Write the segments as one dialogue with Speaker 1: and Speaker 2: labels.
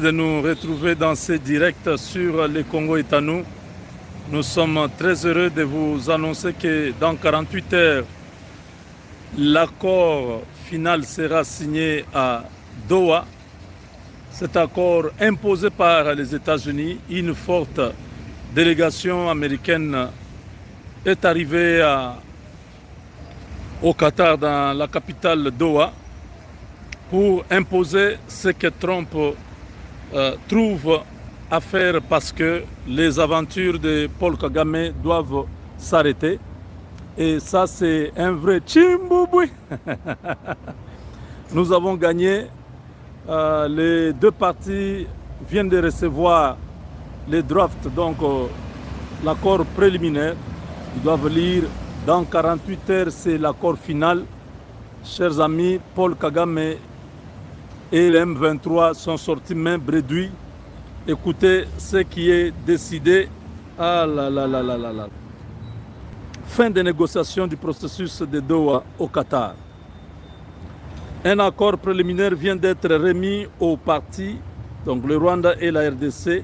Speaker 1: De nous retrouver dans ce direct sur le Congo est à nous. Nous sommes très heureux de vous annoncer que dans 48 heures, l'accord final sera signé à Doha. Cet accord imposé par les États-Unis, une forte délégation américaine est arrivée au Qatar, dans la capitale Doha, pour imposer ce que Trump trouve à faire, parce que les aventures de Paul Kagame doivent s'arrêter. Et ça, c'est un vrai Tchimbouboué. Nous avons gagné. Les deux parties viennent de recevoir les drafts, donc l'accord préliminaire. Ils doivent lire dans 48 heures, c'est l'accord final. Chers amis, Paul Kagame et les M23 sont sortis main bredouille. Écoutez ce qui est décidé. Ah là là là là là là. Fin des négociations du processus de Doha au Qatar. Un accord préliminaire vient d'être remis aux partis, donc le Rwanda et la RDC,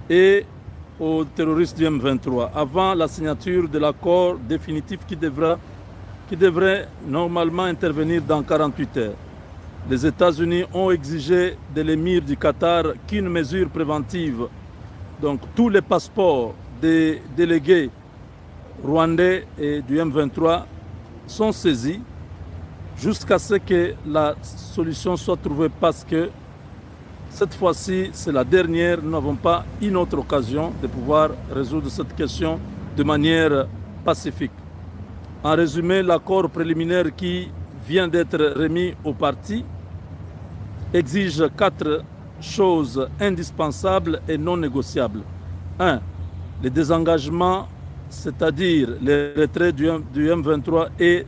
Speaker 1: et aux terroristes du M23, avant la signature de l'accord définitif qui devrait normalement intervenir dans 48 heures. Les États-Unis ont exigé de l'émir du Qatar qu'une mesure préventive, donc tous les passeports des délégués rwandais et du M23 sont saisis jusqu'à ce que la solution soit trouvée, parce que cette fois-ci, c'est la dernière. Nous n'avons pas une autre occasion de pouvoir résoudre cette question de manière pacifique. En résumé, l'accord préliminaire qui vient d'être remis aux partis exige 4 choses indispensables et non négociables. 1. Le désengagement, c'est-à-dire le retrait du M23 et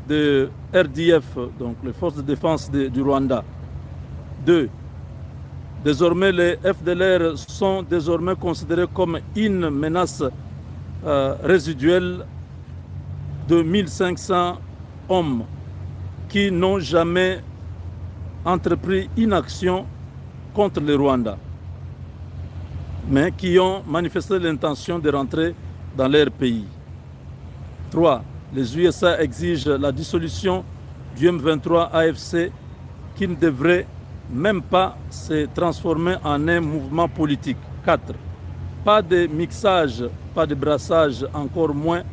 Speaker 1: de RDF, donc les forces de défense du Rwanda. 2. Désormais, les FDLR sont désormais considérés comme une menace résiduelle de 1500 hommes qui n'ont jamais entrepris une action contre le Rwanda, mais qui ont manifesté l'intention de rentrer dans leur pays. 3. Les USA exigent la dissolution du M23 AFC, qui ne devrait même pas se transformer en un mouvement politique. 4. Pas de mixage, pas de brassage, encore moins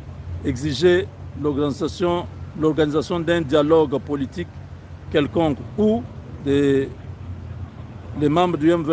Speaker 1: exiger l'organisation d'un dialogue politique quelconque où les membres du M23